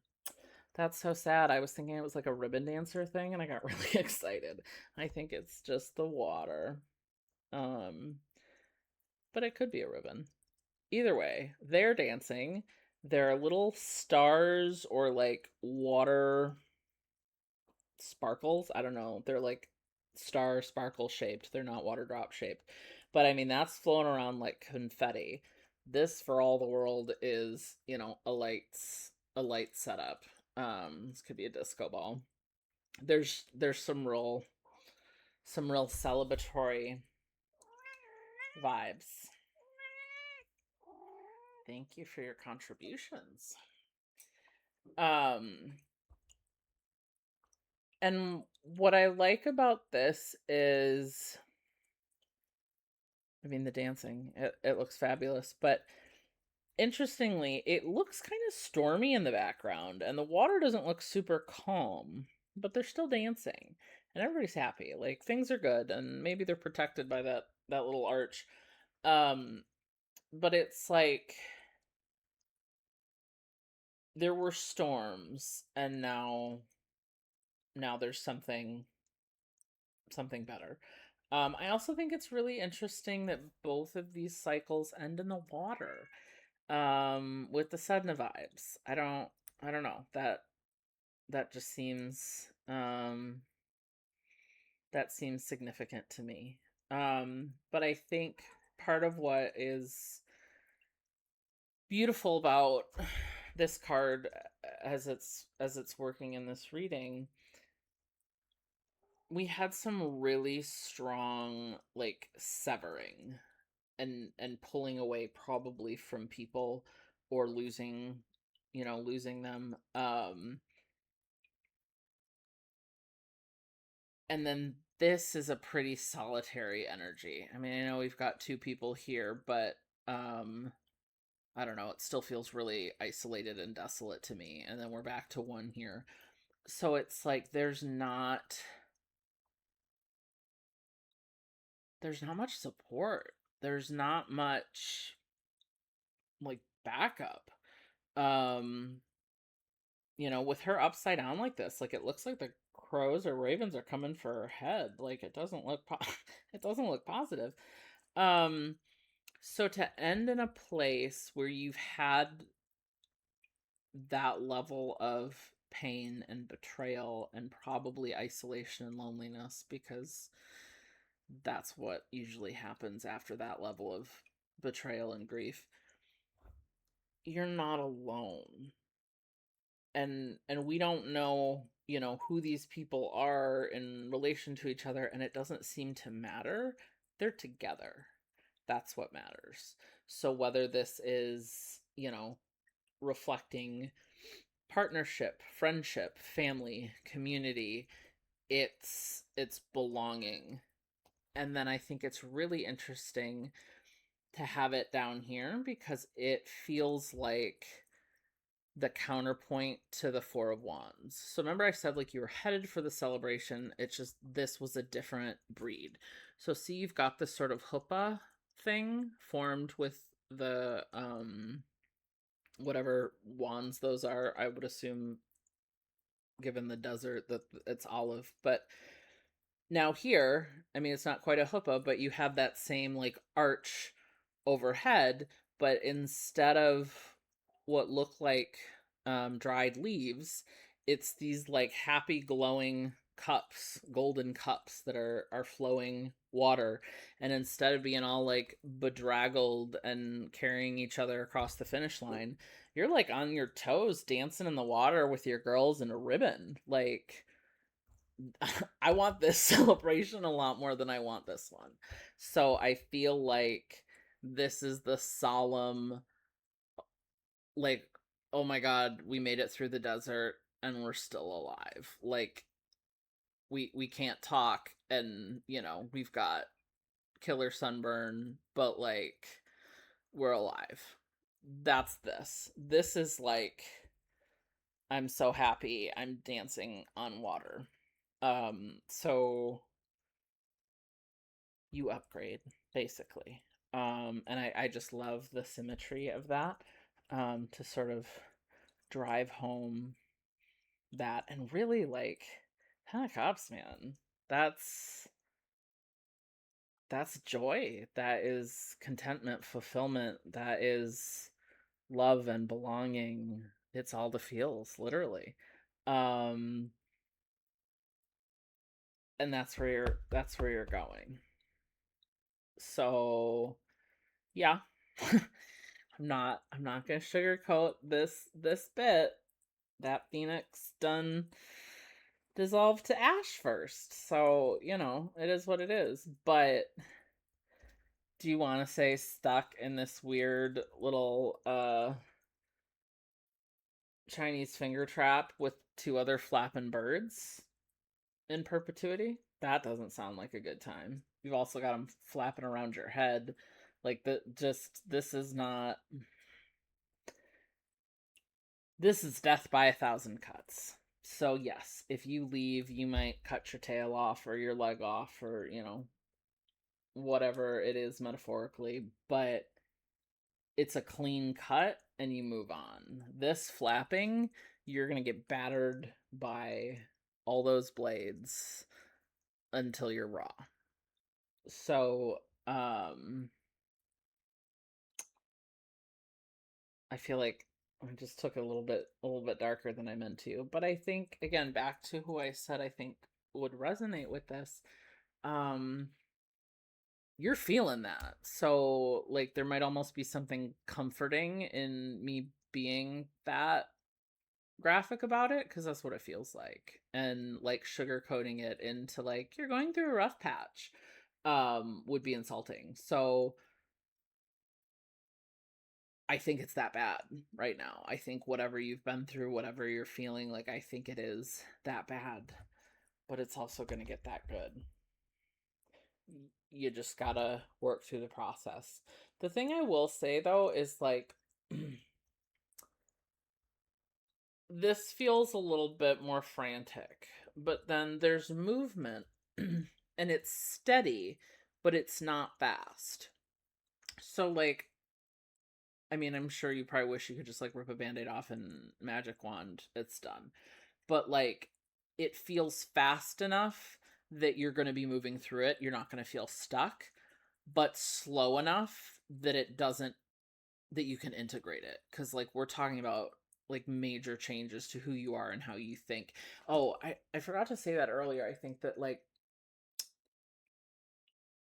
That's so sad. I was thinking it was like a ribbon dancer thing and I got really excited. I think it's just the water. Um, but it could be a ribbon. Either way, they're dancing. There are little stars or like water sparkles. I don't know. They're like star sparkle shaped. They're not water drop shaped. But I mean, that's flowing around like confetti. This, for all the world, is, a light setup. This could be a disco ball. There's some real celebratory vibes. Thank you for your contributions. And what I like about this is, I mean, the dancing, it looks fabulous, but interestingly, it looks kind of stormy in the background, and the water doesn't look super calm, but they're still dancing, and everybody's happy. Like things are good, and maybe they're protected by that little arch. But it's like there were storms, and now there's something better. I also think it's really interesting that both of these cycles end in the water. With the Sedna vibes. I don't know. That just seems that seems significant to me. But I think part of what is beautiful about this card as it's working in this reading, we had some really strong like severing and pulling away probably from people, or losing them, and then this is a pretty solitary energy. I mean, I know we've got two people here, but um I don't know, it still feels really isolated and desolate to me. And then we're back to one here. So it's like there's not much support. There's not much like backup. Um with her upside down like this, like it looks like the crows or ravens are coming for her head. Like it doesn't look it doesn't look positive. Um so to end in a place where you've had that level of pain and betrayal and probably isolation and loneliness, because that's what usually happens after that level of betrayal and grief. You're not alone. And we don't know, who these people are in relation to each other, and it doesn't seem to matter. They're together. That's what matters. So whether this is, reflecting partnership, friendship, family, community, it's belonging. And then I think it's really interesting to have it down here because it feels like the counterpoint to the Four of Wands. So remember I said like you were headed for the celebration. It's just this was a different breed. So see, you've got this sort of huppah thing formed with the whatever wands those are. I would assume, given the desert, that it's olive. But now here, I mean, it's not quite a huppah, but you have that same like arch overhead, but instead of what look like dried leaves, it's these like happy glowing cups, golden cups that are flowing water. And instead of being all like bedraggled and carrying each other across the finish line, you're like on your toes dancing in the water with your girls in a ribbon. Like I want this celebration a lot more than I want this one. So I feel like this is the solemn, like, oh my god, we made it through the desert and we're still alive. Like we can't talk, and we've got killer sunburn, but like we're alive. That's this. This is like I'm so happy I'm dancing on water. So you upgrade basically. And I just love the symmetry of that, to sort of drive home that. And really, like, 10 of Cups, man, that's that's joy, that is contentment, fulfillment, that is love and belonging. It's all the feels, literally. um and that's where you're going. So yeah. I'm not gonna sugarcoat this bit. That phoenix done dissolved to ash first. So, it is what it is. But do you wanna say stuck in this weird little Chinese finger trap with two other flapping birds in perpetuity? That doesn't sound like a good time. You've also got them flapping around your head. Like this is not. This is death by 1,000 cuts. So yes, if you leave, you might cut your tail off or your leg off, or whatever it is metaphorically, but it's a clean cut and you move on. This flapping, you're going to get battered by all those blades until you're raw. So, I feel like I just took a little bit darker than I meant to. But I think, again, back to who I said I think would resonate with this. Um you're feeling that. So like there might almost be something comforting in me being that graphic about it, because that's what it feels like. And like sugarcoating it into like you're going through a rough patch would be insulting. So I think it's that bad right now. I think whatever you've been through, whatever you're feeling, like I think it is that bad, but it's also going to get that good. you just gotta work through the process. The thing I will say though is like this feels a little bit more frantic, but then there's movement and it's steady, but it's not fast. So like, I mean, I'm sure you probably wish you could just like rip a band-aid off and magic wand, it's done. But like it feels fast enough that you're going to be moving through it. You're not going to feel stuck, but slow enough that it doesn't, that you can integrate it. Cause like we're talking about like major changes to who you are and how you think. Oh, I forgot to say that earlier. I think that like,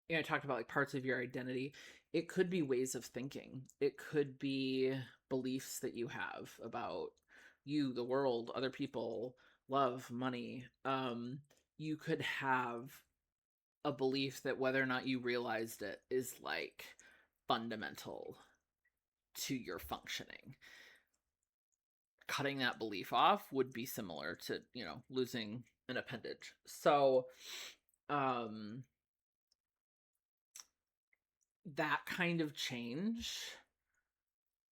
you know, I talked about like parts of your identity. It could be ways of thinking. It could be beliefs that you have about you, the world, other people, love, money. You could have a belief that whether or not you realized it is like fundamental to your functioning. Cutting that belief off would be similar to, you know, losing an appendage. So, um, that kind of change,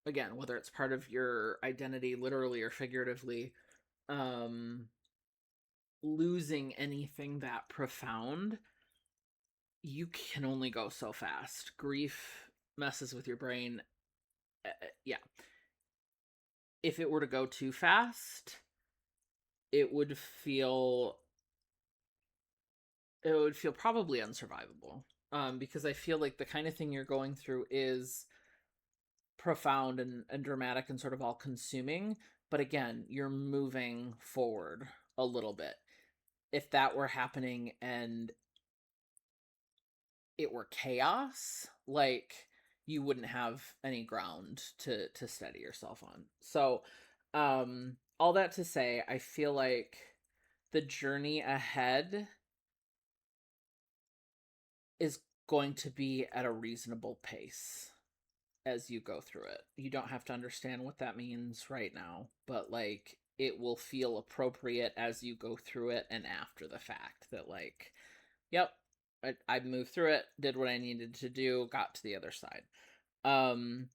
again, whether it's part of your identity literally or figuratively, um losing anything that profound, you can only go so fast. Grief messes with your brain. Yeah, if it were to go too fast, it would feel it would feel probably unsurvivable, because I feel like the kind of thing you're going through is profound and dramatic and sort of all consuming, but again, you're moving forward a little bit. If that were happening and it were chaos, like you wouldn't have any ground to steady yourself on. So, all that to say, I feel like the journey ahead is going to be at a reasonable pace as you go through it. You don't have to understand what that means right now, but like it will feel appropriate as you go through it and after the fact that like, yep, I moved through it, did what I needed to do, got to the other side. Um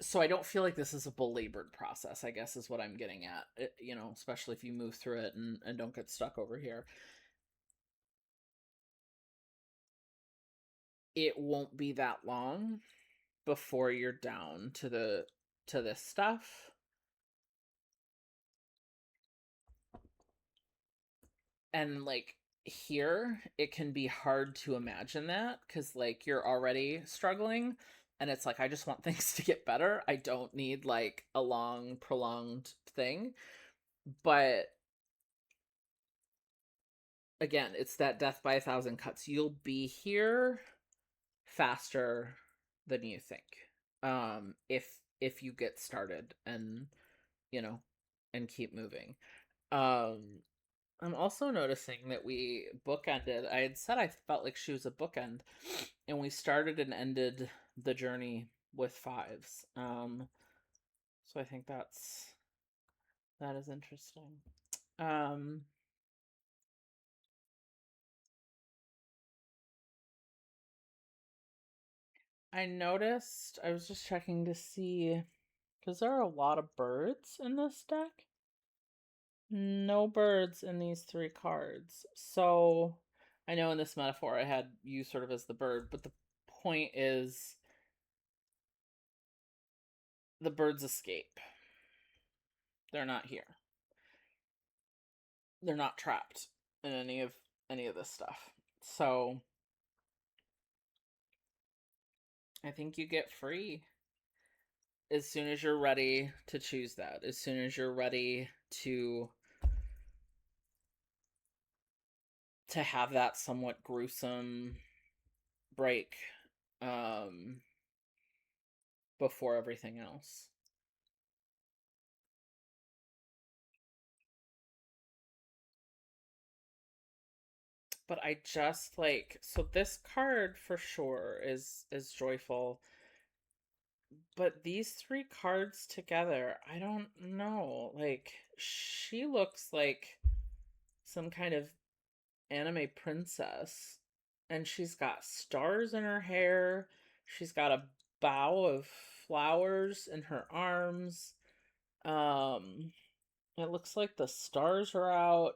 so I don't feel like this is a belabored process, I guess is what I'm getting at. You know, especially if you move through it and don't get stuck over here. It won't be that long before you're down to this stuff. And like here, it can be hard to imagine that because like you're already struggling and it's like I just want things to get better. I don't need like a long prolonged thing. But again, it's that death by a thousand cuts. You'll be here faster than you think. If you get started and, you know, and keep moving. Um I'm also noticing that we bookended. I had said I felt like she was a bookend, and we started and ended the journey with fives. So I think that is interesting. Um, I noticed. I was just checking to see because there are a lot of birds in this deck. No birds in these three cards. So I know in this metaphor I had you sort of as the bird, but the point is the birds escape. They're not here. They're not trapped in any of this stuff. So I think you get free as soon as you're ready to choose that. As soon as you're ready to have that somewhat gruesome break, um before everything else. But I just like, so this card for sure is joyful, but these three cards together, I don't know. Like she looks like some kind of anime princess. and she's got stars in her hair. She's got a bough of flowers in her arms. Um, it looks like the stars are out.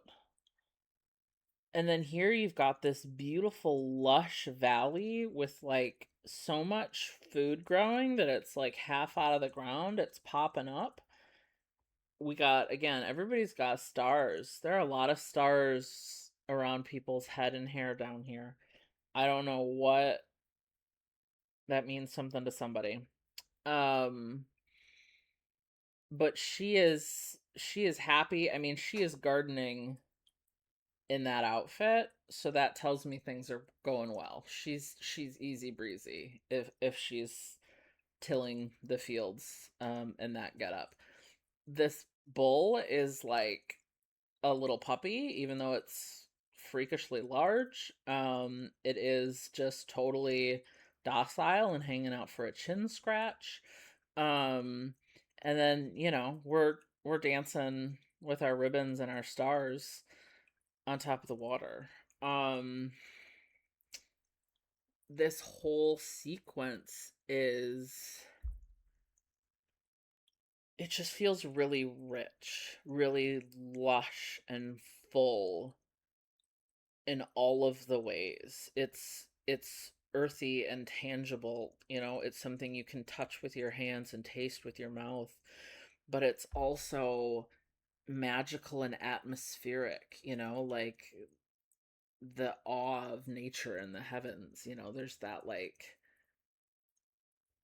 And then here you've got this beautiful lush valley with like so much food growing that it's like half out of the ground, it's popping up. We got, again, everybody's got stars. There are a lot of stars around people's head and hair down here. I don't know what that means, something to somebody. Um but she is happy. I mean, she is gardening in that outfit, so that tells me things are going well. She's easy breezy if she's tilling the fields in that getup. This bull is like a little puppy, even though it's freakishly large. It is just totally docile and hanging out for a chin scratch. Um, and then, we're dancing with our ribbons and our stars on top of the water. Um, this whole sequence it just feels really rich, really lush and full in all of the ways. It's earthy and tangible, it's something you can touch with your hands and taste with your mouth, but it's also magical and atmospheric, like the awe of nature and the heavens, there's that like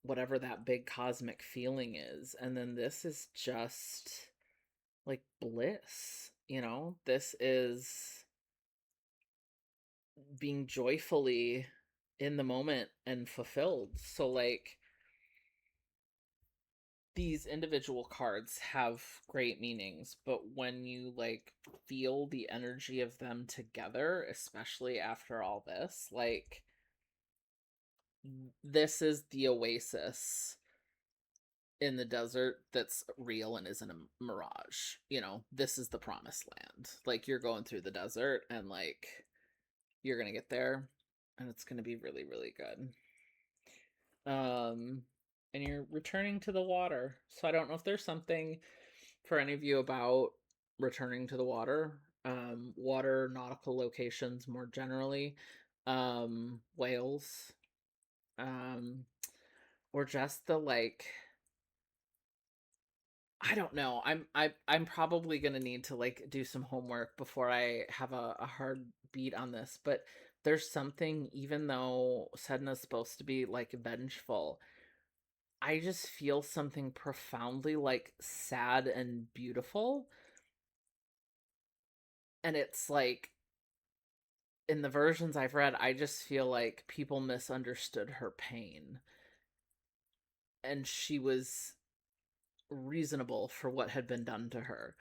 whatever that big cosmic feeling is. And then this is just like bliss, this is being joyfully in the moment and fulfilled. So like these individual cards have great meanings, but when you like feel the energy of them together, especially after all this, like this is the oasis in the desert that's real and isn't a mirage. This is the promised land. Like you're going through the desert and like you're going to get there and it's going to be really, really good. And you're returning to the water. So I don't know if there's something for any of you about returning to the water, water, nautical locations more generally, whales, um, or just the like. I don't know. I'm probably gonna need to like do some homework before I have a hard beat on this. But there's something, even though Sedna's supposed to be like vengeful, I just feel something profoundly like sad and beautiful. And it's like in the versions I've read, I just feel like people misunderstood her pain. And she was reasonable for what had been done to her,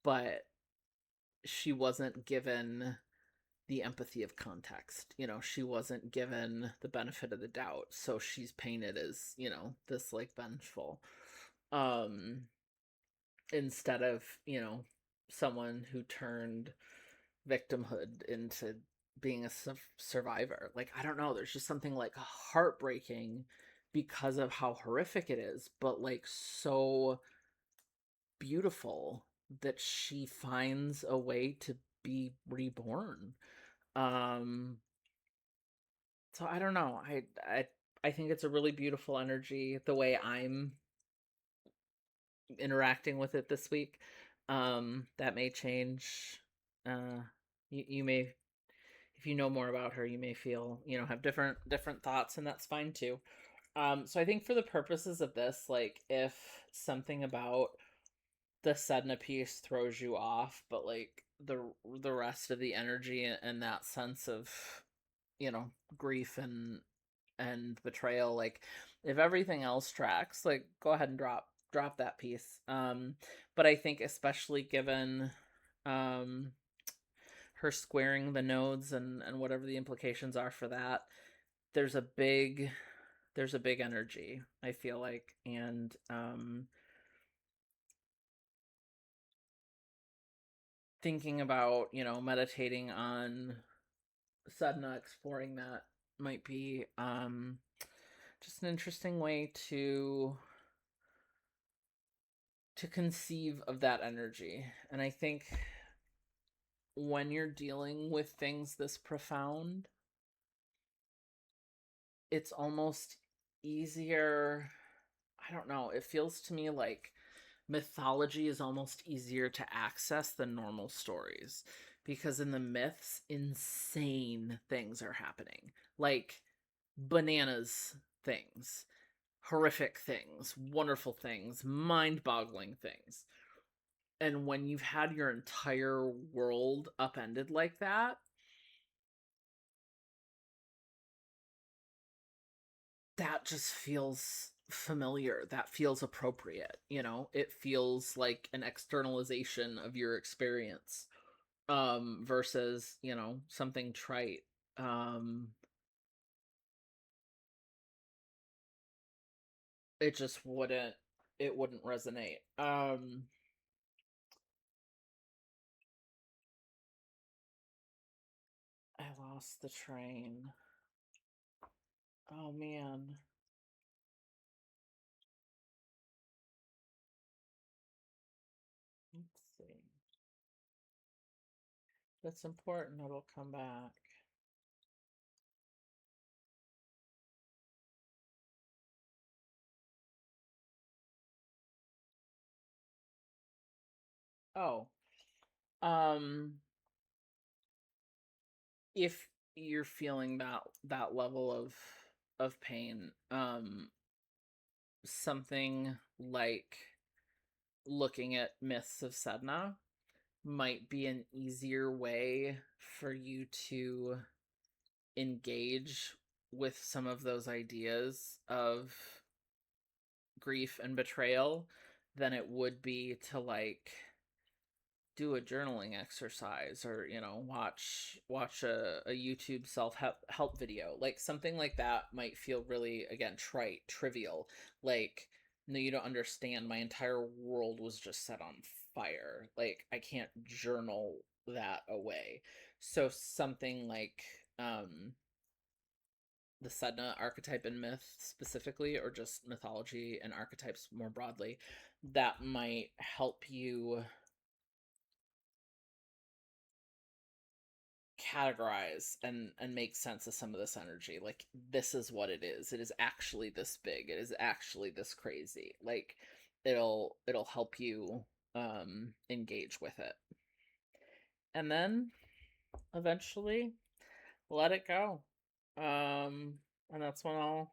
but she wasn't given the empathy of context. She wasn't given the benefit of the doubt. So she's painted as, this like vengeful. Um Instead of, someone who turned victimhood into being a survivor. Like, I don't know, there's just something like heartbreaking because of how horrific it is, but like so beautiful that she finds a way to be reborn. Um so I don't know. I think it's a really beautiful energy the way I'm interacting with it this week. That may change. You may, if you know more about her, you may feel, have different thoughts, and that's fine too. So I think for the purposes of this, like if something about the Sedna piece throws you off, but like the rest of the energy and that sense of, grief and betrayal, like if everything else tracks, like go ahead and drop that piece. But I think especially given um her squaring the nodes and whatever the implications are for that, there's a big energy, I feel like. And thinking about, meditating on Sedna, exploring that might be just an interesting way to conceive of that energy. And I think when you're dealing with things this profound, it's almost easier. I don't know. It feels to me like mythology is almost easier to access than normal stories, because in the myths, insane things are happening. Like bananas things, horrific things, wonderful things, mind boggling things. And when you've had your entire world upended like that just feels familiar. That feels appropriate. It feels like an externalization of your experience, versus, something trite. Um, it just wouldn't resonate. I lost the train. Oh man. Let's see. That's important. It'll come back. Oh. Um if you're feeling that level of pain, something like looking at myths of Sedna might be an easier way for you to engage with some of those ideas of grief and betrayal than it would be to like do a journaling exercise, or watch a YouTube self help video. Like something like that might feel really, again, trite, trivial. Like, no, you don't understand, my entire world was just set on fire, like I can't journal that away. So something like the Sedna archetype and myth specifically, or just mythology and archetypes more broadly, that might help you categorize and make sense of some of this energy. Like, this is what it is. It is actually this big. It is actually this crazy. Like, it'll help you engage with it. And then eventually let it go. And that's when all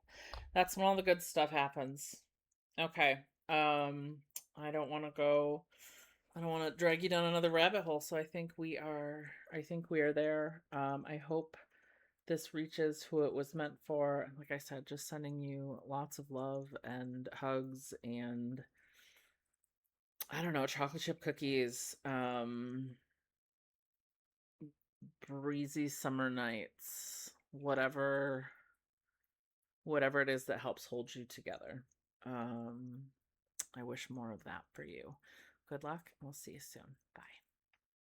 the good stuff happens. Okay. Um I don't want to go I don't want to drag you down another rabbit hole, so I think we are there. I hope this reaches who it was meant for. Like I said, just sending you lots of love and hugs and, I don't know, chocolate chip cookies, breezy summer nights, whatever it is that helps hold you together. Um I wish more of that for you. Good luck, and we'll see you soon. Bye.